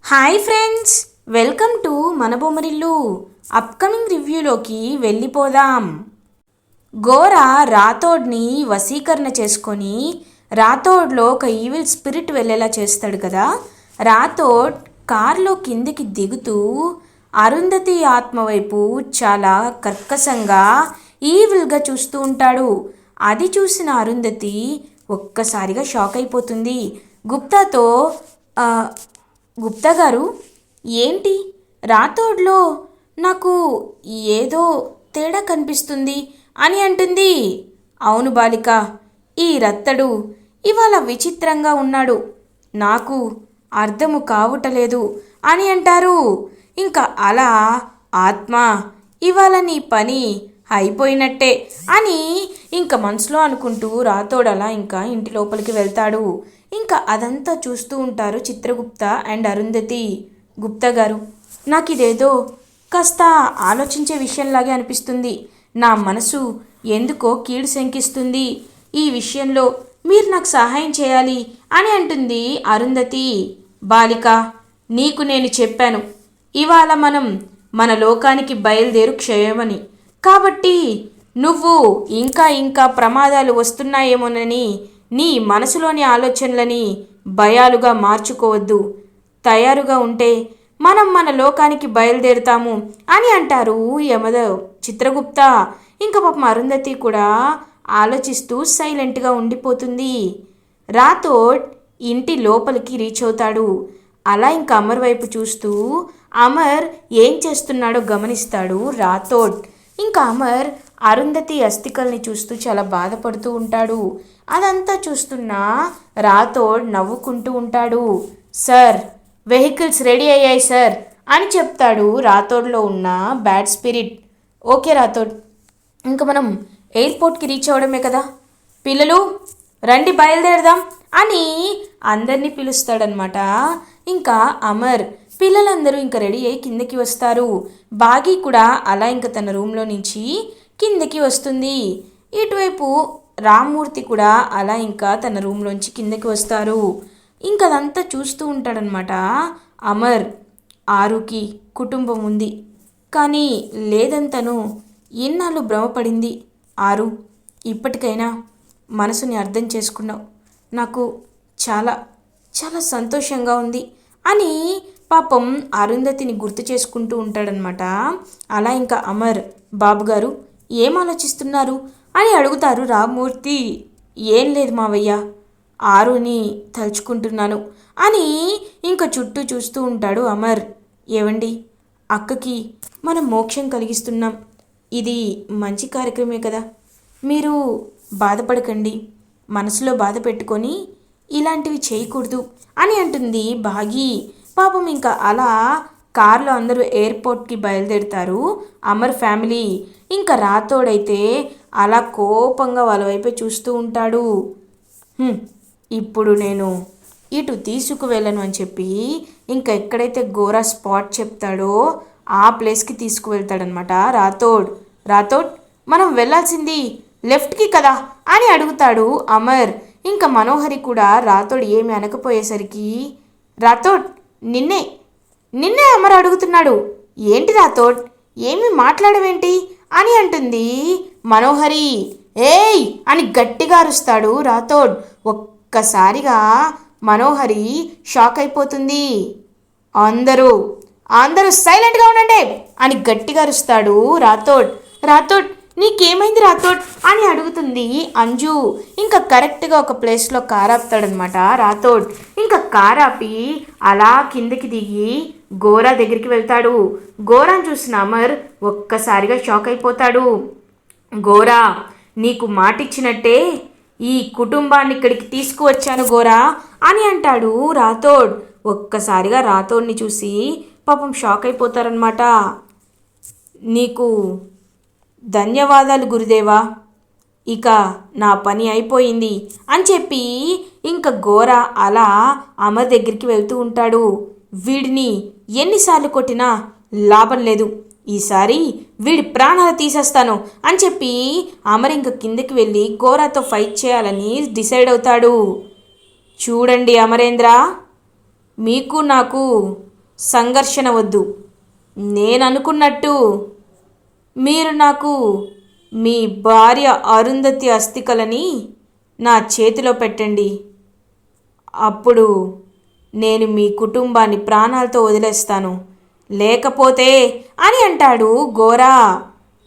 Hi friends, welcome to మన Bommarillu. Upcoming రివ్యూలోకి వెళ్ళిపోదాం. గోర రాథోడ్ని వశీకరణ చేసుకొని రాథోడ్లో ఒక ఈవిల్ స్పిరిట్ వెళ్ళేలా చేస్తాడు కదా. రాథోడ్ కార్లో కిందికి దిగుతూ అరుంధతి ఆత్మ వైపు చాలా కర్కశంగా ఈవిల్గా చూస్తూ ఉంటాడు. అది చూసిన అరుంధతి ఒక్కసారిగా షాక్ అయిపోతుంది. గుప్తాతో గుప్తా గారు, ఏంటి రాథోడ్లో నాకు ఏదో తేడా కనిపిస్తుంది అని అంటుంది. అవును బాలిక, ఈ రత్తడు ఇవాళ విచిత్రంగా ఉన్నాడు, నాకు అర్థము కావుటలేదు అని అంటారు. ఇంకా అలా ఆత్మ ఇవాళ నీ పని అయిపోయినట్టే అని ఇంకా మనసులో అనుకుంటూ రాథోడ్ అలా ఇంకా ఇంటి లోపలికి వెళ్తాడు. ఇంకా అదంతా చూస్తూ ఉంటారు చిత్రగుప్త అండ్ అరుంధతి. గుప్తా గారు, నాకు ఇదేదో కాస్త ఆలోచించే విషయంలాగే అనిపిస్తుంది. నా మనసు ఎందుకో కీడు శంకిస్తుంది. ఈ విషయంలో మీరు నాకు సహాయం చేయాలి అని అంటుంది అరుంధతి. బాలిక, నీకు నేను చెప్పాను ఇవాళ మనం మన లోకానికి బయలుదేరు క్షయమని. కాబట్టి నువ్వు ఇంకా ఇంకా ప్రమాదాలు వస్తున్నాయేమోనని నీ మనసులోని ఆలోచనలని భయాలుగా మార్చుకోవద్దు. తయారుగా ఉంటే మనం మన లోకానికి బయలుదేరుతాము అని అంటారు చిత్రగుప్త. ఇంకా పాపం అరుంధతి కూడా ఆలోచిస్తూ సైలెంట్గా ఉండిపోతుంది. రాథోడ్ ఇంటి లోపలికి రీచ్ అవుతాడు. అలా ఇంకా అమర్ వైపు చూస్తూ అమర్ ఏం చేస్తున్నాడో గమనిస్తాడు రాథోడ్. ఇంకా అమర్ అరుంధతి అస్థికల్ని చూస్తూ చాలా బాధపడుతూ ఉంటాడు. అదంతా చూస్తున్న రాథోడ్ నవ్వుకుంటూ ఉంటాడు. సార్, వెహికల్స్ రెడీ అయ్యాయి సార్ అని చెప్తాడు రాథోడ్లో ఉన్న బ్యాడ్ స్పిరిట్. ఓకే రాథోడ్, ఇంకా మనం ఎయిర్పోర్ట్కి రీచ్ అవ్వడమే కదా. పిల్లలు రండి, బయలుదేరదాం అని అందరినీ పిలుస్తాడనమాట. ఇంకా అమర్ పిల్లలందరూ ఇంకా రెడీ అయ్యి కిందకి వస్తారు. బాగి కూడా అలా ఇంకా తన రూమ్లో నుంచి కిందకి వస్తుంది. ఇటువైపు రామ్మూర్తి కూడా అలా ఇంకా తన రూమ్లోంచి కిందకి వస్తారు. ఇంకా అదంతా చూస్తూ ఉంటాడనమాట అమర్. ఆరుకి కుటుంబం ఉంది, కానీ లేదని తను ఎన్నాళ్ళు భ్రమపడింది. ఆరు, ఇప్పటికైనా మనసుని అర్థం చేసుకున్నావు, నాకు చాలా చాలా సంతోషంగా ఉంది అని పాపం అరుంధతిని గుర్తు చేసుకుంటూ ఉంటాడనమాట. అలా ఇంకా అమర్, బాబుగారు ఏం ఆలోచిస్తున్నారు అని అడుగుతారు రామ్మూర్తి. ఏం లేదు మావయ్య, ఆరుని తలుచుకుంటున్నాను అని ఇంకా చుట్టూ చూస్తూ ఉంటాడు అమర్. ఏవండి, అక్కకి మనం మోక్షం కలిగిస్తున్నాం, ఇది మంచి కార్యక్రమే కదా, మీరు బాధపడకండి, మనసులో బాధ పెట్టుకొని ఇలాంటివి చేయకూడదు అని అంటుంది బాగి. పాపం ఇంకా అలా కార్లో అందరూ ఎయిర్పోర్ట్కి బయలుదేరుతారు అమర్ ఫ్యామిలీ. ఇంకా రాథోడైతే అలా కోపంగా వాళ్ళ వైపే చూస్తూ ఉంటాడు. ఇప్పుడు నేను ఇటు తీసుకువెళ్ళను అని చెప్పి ఇంకా ఎక్కడైతే గోరా స్పాట్ చెప్తాడో ఆ ప్లేస్కి తీసుకువెళ్తాడనమాట రాథోడ్. రాథోడ్, మనం వెళ్ళాల్సింది లెఫ్ట్కి కదా అని అడుగుతాడు అమర్. ఇంకా మనోహరి కూడా రాథోడ్ ఏమి అనకపోయేసరికి, రాథోడ్ నిన్నే నిన్నే అమర్ అడుగుతున్నాడు, ఏంటి రాథోడ్ ఏమి మాట్లాడవేంటి అని అంటుంది మనోహరి. ఏయ్ అని గట్టిగా అరుస్తాడు రాథోడ్. ఒక్కసారిగా మనోహరి షాక్ అయిపోతుంది. అందరూ అందరూ సైలెంట్గా ఉండండి అని గట్టిగా అరుస్తాడు రాథోడ్. రాథోడ్ నీకేమైంది రాథోడ్ అని అడుగుతుంది అంజు. ఇంకా కరెక్ట్గా ఒక ప్లేస్లో కార్ ఆపుతాడనమాట రాథోడ్. ఇంకా కార్ ఆపి అలా కిందకి దిగి గోరా దగ్గరికి వెళ్తాడు. గోరాని చూసిన అమర్ ఒక్కసారిగా షాక్ అయిపోతాడు. గోరా, నీకు మాటిచ్చినట్టే ఈ కుటుంబాన్ని ఇక్కడికి తీసుకువచ్చాను గోరా అని అంటాడు రాథోడ్. ఒక్కసారిగా రాథోడ్ని చూసి పాపం షాక్ అయిపోతారనమాట. నీకు ధన్యవాదాలు గురుదేవా, ఇక నా పని అయిపోయింది అని చెప్పి ఇంకా గోరా అలా అమర్ దగ్గరికి వెళ్తూ ఉంటాడు. వీడిని ఎన్నిసార్లు కొట్టినా లాభం లేదు, ఈసారి వీడి ప్రాణాలు తీసేస్తాను అని చెప్పి అమర్ ఇంకా కిందకి వెళ్ళి గోరాతో ఫైట్ చేయాలని డిసైడ్ అవుతాడు. చూడండి అమరేంద్ర, మీకు నాకు సంఘర్షణ వద్దు. నేను అనుకున్నట్టు మీరు నాకు మీ భార్య అరుంధతి అస్థికలని నా చేతిలో పెట్టండి. అప్పుడు నేను మీ కుటుంబాన్ని ప్రాణాలతో వదిలేస్తాను. లేకపోతే అని అంటాడు గోరా.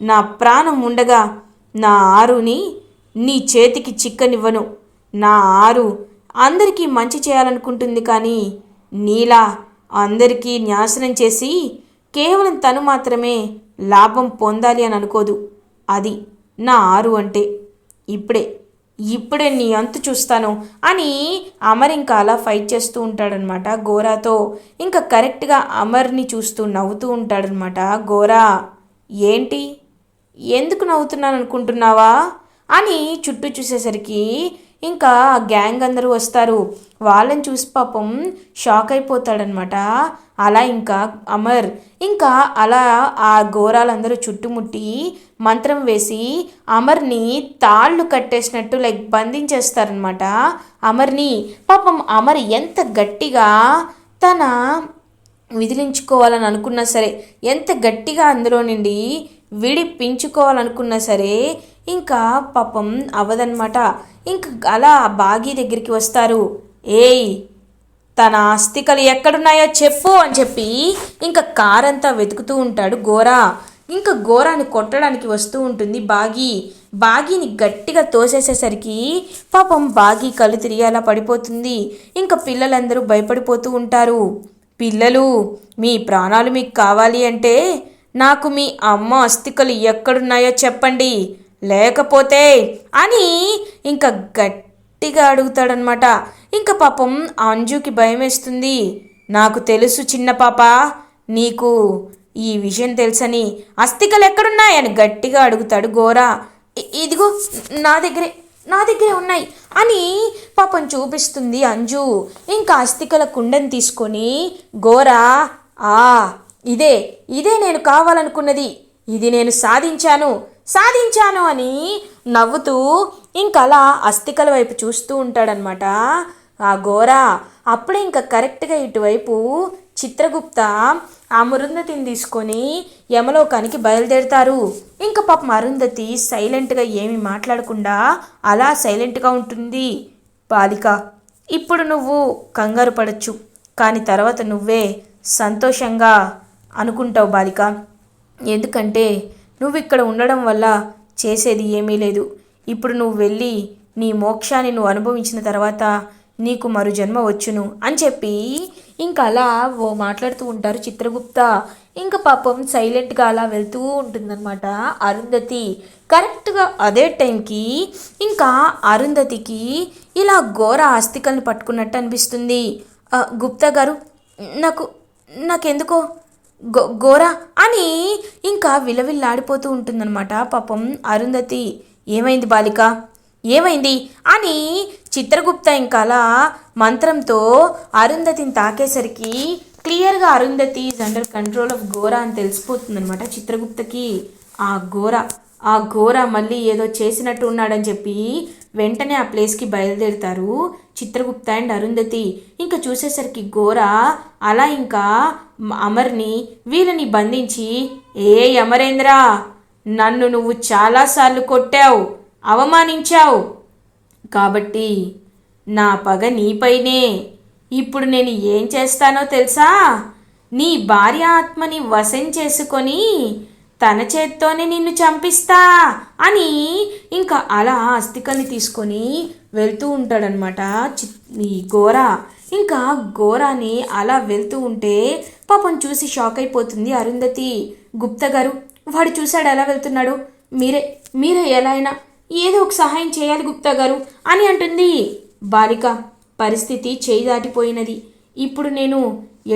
నా ప్రాణం ఉండగా నా ఆరుని నీ చేతికి చిక్కనివ్వను. నా ఆరు అందరికీ మంచి చేయాలనుకుంటుంది, కానీ నీలా అందరికీ నాశనం చేసి కేవలం తను మాత్రమే లాభం పొందాలి అని అనుకోదు. అది నా ఆరు అంటే. ఇప్పుడే నీ అంతు చూస్తాను అని అమర్ ఇంకా అలా ఫైట్ చేస్తూ ఉంటాడనమాట గోరాతో. ఇంకా కరెక్ట్గా అమర్ని చూస్తూ నవ్వుతూ ఉంటాడనమాట గోరా. ఏంటి, ఎందుకు నవ్వుతున్నాను అనుకుంటున్నావా అని చుట్టూ చూసేసరికి ఇంకా గ్యాంగ్ అందరూ వస్తారు. వాళ్ళని చూసి పాపం షాక్ అయిపోతాడనమాట. అలా ఇంకా అమర్ ఇంకా అలా ఆ ఘోరాలందరూ చుట్టుముట్టి మంత్రం వేసి అమర్ని తాళ్ళు కట్టేసినట్టు లైక్ బంధించేస్తారనమాట అమర్ని. పాపం అమర్ ఎంత గట్టిగా తన విదిలించుకోవాలని అనుకున్నా సరే, ఎంత గట్టిగా అందులో నుండి విడిపించుకోవాలనుకున్నా సరే ఇంకా పాపం అవదనమాట. ఇంక అలా బాగీ దగ్గరికి వస్తారు. ఏయ్, తన అస్థికలు ఎక్కడున్నాయో చెప్పు అని చెప్పి ఇంకా కారంతా వెతుకుతూ ఉంటాడు గోరా. ఇంకా గోరాని కొట్టడానికి వస్తూ ఉంటుంది బాగీని గట్టిగా తోసేసేసరికి పాపం బాగీ కళ్ళు తిరిగి అలా పడిపోతుంది. ఇంకా పిల్లలందరూ భయపడిపోతూ ఉంటారు. పిల్లలు, మీ ప్రాణాలు మీకు కావాలి అంటే నాకు మీ అమ్మ అస్థికలు ఎక్కడున్నాయో చెప్పండి, లేకపోతే అని ఇంకా గట్టిగా అడుగుతాడనమాట. ఇంకా పాపం అంజుకి భయం వేస్తుంది. నాకు తెలుసు చిన్న పాప, నీకు ఈ విషయం తెలుసని. అస్థికలు ఎక్కడున్నాయని గట్టిగా అడుగుతాడు గోరా. ఇదిగో నా దగ్గరే ఉన్నాయి అని పాపం చూపిస్తుంది అంజు. ఇంకా అస్థికల కుండని తీసుకొని గోరా, ఇదే నేను కావాలనుకున్నది, ఇది నేను సాధించాను అని నవ్వుతూ ఇంకలా అస్థికల వైపు చూస్తూ ఉంటాడనమాట ఆ గోరా. అప్పుడే ఇంకా కరెక్ట్గా ఇటువైపు చిత్రగుప్త ఆ అరుంధతిని తీసుకొని యమలోకానికి బయలుదేరుతారు. ఇంకా పాపం అరుంధతి సైలెంట్గా ఏమీ మాట్లాడకుండా అలా సైలెంట్గా ఉంటుంది. బాలిక, ఇప్పుడు నువ్వు కంగారు పడచ్చు, కానీ తర్వాత నువ్వే సంతోషంగా అనుకుంటావు బాలిక. ఎందుకంటే నువ్వు ఇక్కడ ఉండడం వల్ల చేసేది ఏమీ లేదు. ఇప్పుడు నువ్వు వెళ్ళి నీ మోక్షాన్ని నువ్వు అనుభవించిన తర్వాత నీకు మరు జన్మ వచ్చును అని చెప్పి ఇంకా అలా మాట్లాడుతూ ఉంటారు చిత్రగుప్త. ఇంకా పాపం సైలెంట్గా అలా వెళ్తూ ఉంటుందన్నమాట అరుంధతి. కరెక్ట్గా అదే టైంకి ఇంకా అరుంధతికి ఇలా ఘోర ఆస్తికల్ని పట్టుకున్నట్టు అనిపిస్తుంది. గుప్తా గారు, నాకెందుకో ఘోర అని ఇంకా విలవిల్లాడిపోతూ ఉంటుందన్నమాట పాపం అరుంధతి. ఏమైంది బాలిక, ఏమైంది అని చిత్రగుప్త ఇంకా అలా మంత్రంతో అరుంధతిని తాకేసరికి క్లియర్గా Arundhati is under control of ఘోర అని తెలిసిపోతుందనమాట చిత్రగుప్తకి. ఆ ఘోర మళ్ళీ ఏదో చేసినట్టు ఉన్నాడని చెప్పి వెంటనే ఆ ప్లేస్కి బయలుదేరుతారు చిత్రగుప్త అండ్ అరుంధతి. ఇంకా చూసేసరికి ఘోర అలా ఇంకా అమర్ని వీళ్ళని బంధించి, అమరేంద్ర, నన్ను నువ్వు చాలాసార్లు కొట్టావు, అవమానించావు, కాబట్టి నా పగ నీపైనే. ఇప్పుడు నేను ఏం చేస్తానో తెలుసా? నీ భార్య ఆత్మని వశం చేసుకొని తన చేత్తోనే నిన్ను చంపిస్తా అని ఇంకా అలా అస్థికల్ని తీసుకొని వెళ్తూ ఉంటాడనమాట ఈ ఘోర. ఇంకా ఘోరాని అలా వెళ్తూ ఉంటే పాపం చూసి షాక్ అయిపోతుంది అరుంధతి. గుప్తా గారు, వాడు చూశాడు ఎలా వెళ్తున్నాడు, మీరే ఎలా అయినా ఏదో ఒక సహాయం చేయాలి గుప్తా గారు అని అంటుంది. బాలిక, పరిస్థితి చేయి దాటిపోయినది, ఇప్పుడు నేను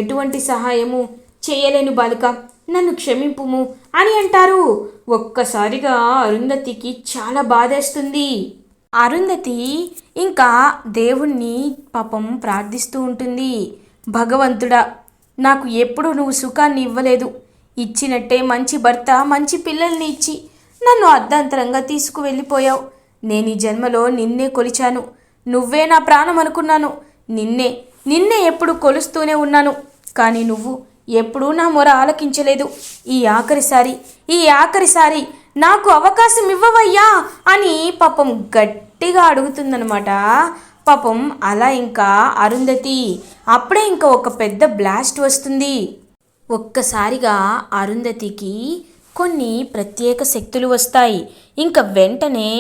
ఎటువంటి సహాయము చేయలేను బాలిక, నన్ను క్షమింపుము అని అంటారు. ఒక్కసారిగా అరుంధతికి చాలా బాధేస్తుంది. అరుంధతి ఇంకా దేవుణ్ణి పాపం ప్రార్థిస్తూ ఉంటుంది. భగవంతుడా, నాకు ఎప్పుడూ నువ్వు సుఖాన్ని ఇవ్వలేదు, ఇచ్చినట్టే మంచి భర్త మంచి పిల్లల్ని ఇచ్చి నన్ను అర్ధాంతరంగా తీసుకువెళ్ళిపోయావు. నేను ఈ జన్మలో నిన్నే కొలిచాను, నువ్వే నా ప్రాణం అనుకున్నాను, నిన్నే ఎప్పుడు కొలుస్తూనే ఉన్నాను. కానీ నువ్వు ఎప్పుడూ నా మొర ఆలకించలేదు. ఈ ఆఖరిసారి నాకు అవకాశం ఇవ్వవయ్యా అని పాపం గట్టిగా అడుగుతుందనమాట. పాపం అలా ఇంకా అరుంధతి అప్పుడే ఇంకా ఒక పెద్ద బ్లాస్ట్ వస్తుంది. ఒక్కసారిగా అరుంధతికి కొన్ని ప్రత్యేక శక్తులు వస్తాయి. ఇంకా వెంటనే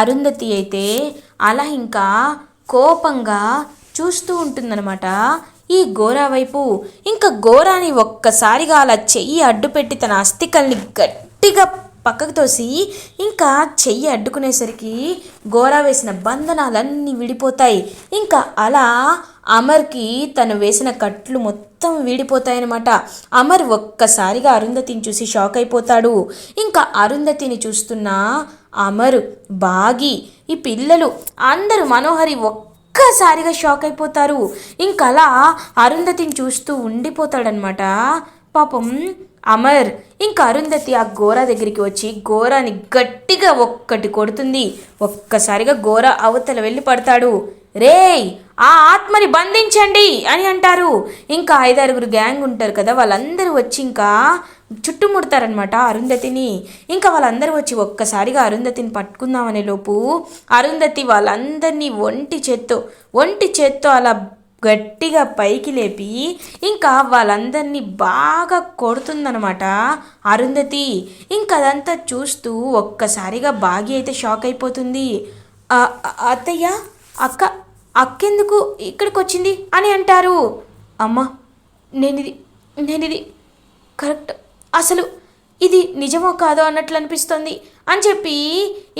అరుంధతి అయితే అలా ఇంకా కోపంగా చూస్తూ ఉంటుందన్నమాట ఈ గోరా వైపు. ఇంకా గోరాని ఒక్కసారిగా అలా చెయ్యి అడ్డుపెట్టి తన అస్థికల్ని గట్టిగా పక్కకు తోసి ఇంకా చెయ్యి అడ్డుకునేసరికి గోరా వేసిన బంధనాలన్నీ విడిపోతాయి. ఇంకా అలా అమర్కి తను వేసిన కట్లు మొత్తం విడిపోతాయన్నమాట. అమర్ ఒక్కసారిగా అరుంధతిని చూసి షాక్ అయిపోతాడు. ఇంకా అరుంధతిని చూస్తున్న అమర్, బాగి, ఈ పిల్లలు అందరూ, మనోహరి ఒక్కసారిగా షాక్ అయిపోతారు. ఇంకా అలా అరుంధతిని చూస్తూ ఉండిపోతాడనమాట. పాపం అమర్ ఇంకా అరుంధతి ఆ గోరా దగ్గరికి వచ్చి గోరాని గట్టిగా ఒక్కటి కొడుతుంది. ఒక్కసారిగా గోరా అవతల వెళ్ళి పడతాడు. రేయ్, ఆ ఆత్మని బంధించండి అని అంటారు. ఇంకా 5-6 గ్యాంగ్ ఉంటారు కదా, వాళ్ళందరూ వచ్చి ఇంకా చుట్టుముడతారనమాట అరుంధతిని. ఇంకా వాళ్ళందరూ వచ్చి ఒక్కసారిగా అరుంధతిని పట్టుకుందామనే లోపు అరుంధతి వాళ్ళందరినీ ఒంటి చేత్తో అలా గట్టిగా పైకి లేపి ఇంకా వాళ్ళందరినీ బాగా కొడుతుందనమాట అరుంధతి. ఇంకా అదంతా చూస్తూ ఒక్కసారిగా బాగి అయితే షాక్ అయిపోతుంది. అత్తయ్య, అక్కెందుకు ఇక్కడికి వచ్చింది అని అంటారు. అమ్మ, నేనిది కరెక్ట్, అసలు ఇది నిజమో కాదో అన్నట్లు అనిపిస్తుంది అని చెప్పి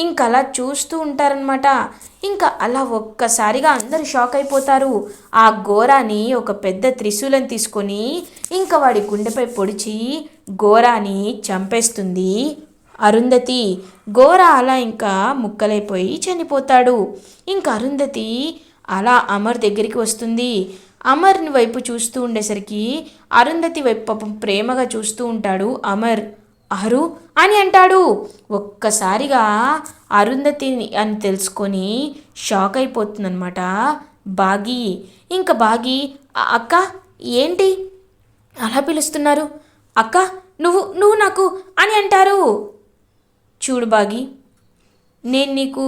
ఇంకలా చూస్తూ ఉంటారనమాట. ఇంకా అలా ఒక్కసారిగా అందరూ షాక్ అయిపోతారు. ఆ గోరాని ఒక పెద్ద త్రిశూలం తీసుకొని ఇంకా వాడి గుండెపై పొడిచి గోరాని చంపేస్తుంది అరుంధతి. గోరా అలా ఇంకా ముక్కలైపోయి చనిపోతాడు. ఇంకా అరుంధతి అలా అమర్ దగ్గరికి వస్తుంది. అమర్ని వైపు చూస్తూ ఉండేసరికి అరుంధతి వైపు పాపం ప్రేమగా చూస్తూ ఉంటాడు అమర్. అరు అని అంటాడు. ఒక్కసారిగా అరుంధతిని అని తెలుసుకొని షాక్ అయిపోతుందనమాట బాగి. ఇంకా బాగి, అక్క ఏంటి అలా పిలుస్తున్నారు? అక్క, నువ్వు నాకు అని అంటారు. చూడు బాగి, నేను నీకు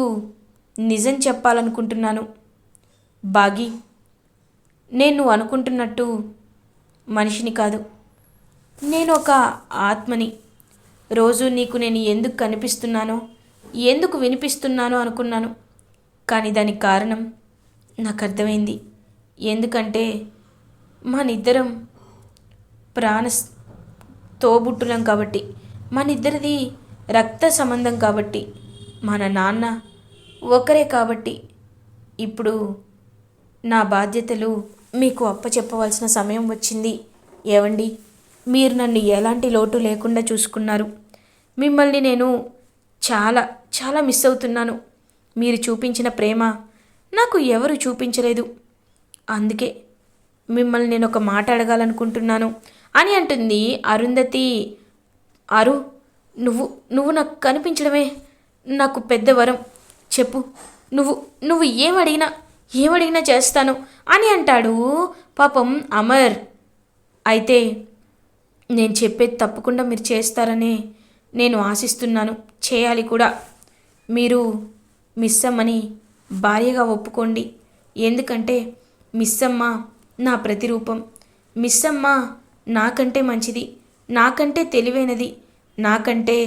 నిజం చెప్పాలనుకుంటున్నాను. బాగి, నేను అనుకుంటున్నట్టు మనిషిని కాదు, నేను ఒక ఆత్మని. రోజు నీకు నేను ఎందుకు కనిపిస్తున్నానో, ఎందుకు వినిపిస్తున్నానో అనుకున్నాను. కానీ దానికి కారణం నాకు అర్థమైంది. ఎందుకంటే మనిద్దరం తోబుట్టులం కాబట్టి, మనిద్దరిది రక్త సంబంధం కాబట్టి, మన నాన్న ఒకరే కాబట్టి ఇప్పుడు నా బాధ్యతలు మీకు అప్పచెప్పవలసిన సమయం వచ్చింది. ఏవండి, మీరు నన్ను ఎలాంటి లోటు లేకుండా చూసుకున్నారు. మిమ్మల్ని నేను చాలా చాలా మిస్ అవుతున్నాను. మీరు చూపించిన ప్రేమ నాకు ఎవరు చూపించలేదు. అందుకే మిమ్మల్ని నేను ఒక మాట అడగాలనుకుంటున్నాను అని అంటుంది అరుంధతి. అరు, నువ్వు నాకు కనిపించడమే నాకు పెద్ద వరం. చెప్పు, నువ్వు ఏమడిగినా చేస్తాను అని అంటాడు పాపం అమర్. అయితే నేను చెప్పేది తప్పకుండా మీరు చేస్తారనే నేను ఆశిస్తున్నాను, చేయాలి కూడా. మీరు మిస్సమ్మని భార్యగా ఒప్పుకోండి. ఎందుకంటే మిస్సమ్మ నా ప్రతిరూపం. మిస్సమ్మ నాకంటే మంచిది, నాకంటే తెలివైనది, నాకంటే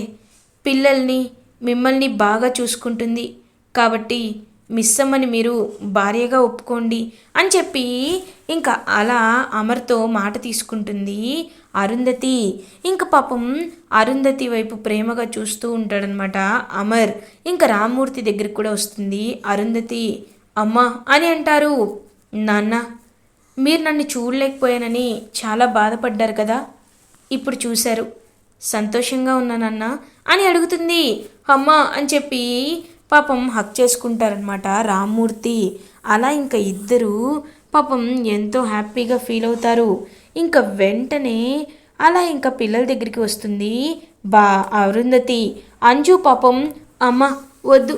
పిల్లల్ని మిమ్మల్ని బాగా చూసుకుంటుంది. కాబట్టి మిస్సమ్మని మీరు భార్యగా ఒప్పుకోండి అని చెప్పి ఇంకా అలా అమర్తో మాట తీసుకుంటుంది అరుంధతి. ఇంకా పాపం అరుంధతి వైపు ప్రేమగా చూస్తూ ఉంటాడనమాట అమర్. ఇంకా రామ్మూర్తి దగ్గరికి కూడా వస్తుంది అరుంధతి. అమ్మా అని అంటారు. నాన్న, మీరు నన్ను చూడలేకపోయానని చాలా బాధపడ్డారు కదా, ఇప్పుడు చూశారు, సంతోషంగా ఉన్నానన్న అని అడుగుతుంది. అమ్మా అని చెప్పి పాపం హక్ చేసుకుంటారనమాట రామ్మూర్తి. అలా ఇంకా ఇద్దరు పాపం ఎంతో హ్యాపీగా ఫీల్ అవుతారు. ఇంకా వెంటనే అలా ఇంకా పిల్లల దగ్గరికి వస్తుంది అరుంధతి. అంజు పాపం, అమ్మ వద్దు,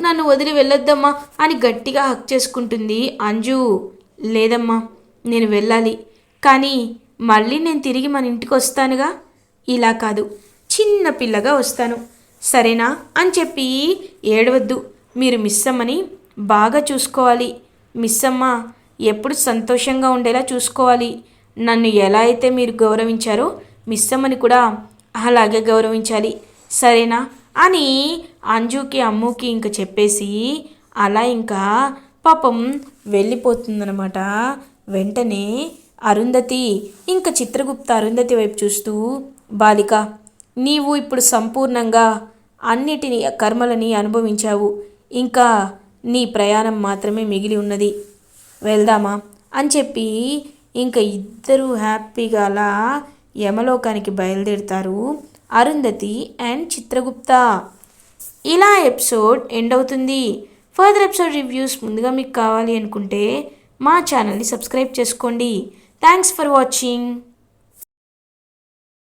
నన్ను వదిలి వెళ్ళొద్దమ్మా అని గట్టిగా హక్ చేసుకుంటుంది అంజు. లేదమ్మా, నేను వెళ్ళాలి, కానీ మళ్ళీ నేను తిరిగి మన ఇంటికి వస్తానుగా, ఇలా కాదు, చిన్న పిల్లగా వస్తాను, సరేనా అని చెప్పి ఏడవద్దు. మీరు మిస్ అమ్మని బాగా చూసుకోవాలి. మిస్ అమ్మ ఎప్పుడు సంతోషంగా ఉండేలా చూసుకోవాలి. నన్ను ఎలా అయితే మీరు గౌరవించారో మిస్ అమ్మని కూడా అలాగే గౌరవించాలి, సరేనా అని అంజుకి అమ్ముకి ఇంక చెప్పేసి అలా ఇంకా పాపం వెళ్ళిపోతుందనమాట. వెంటనే అరుంధతి ఇంకా చిత్రగుప్త అరుంధతి వైపు చూస్తూ, బాలిక, నీవు ఇప్పుడు సంపూర్ణంగా అన్నిటిని కర్మలని అనుభవించావు, ఇంకా నీ ప్రయాణం మాత్రమే మిగిలి ఉన్నది, వెళ్దామా అని చెప్పి ఇంకా ఇద్దరూ హ్యాపీగా అలా యమలోకానికి బయలుదేరుతారు, అరుంధతి అండ్ చిత్రగుప్త. ఇలా ఎపిసోడ్ ఎండ్ అవుతుంది. ఫర్దర్ ఎపిసోడ్ రివ్యూస్ ముందుగా మీకు కావాలి అనుకుంటే మా ఛానల్ని సబ్స్క్రైబ్ చేసుకోండి. Thanks for watching.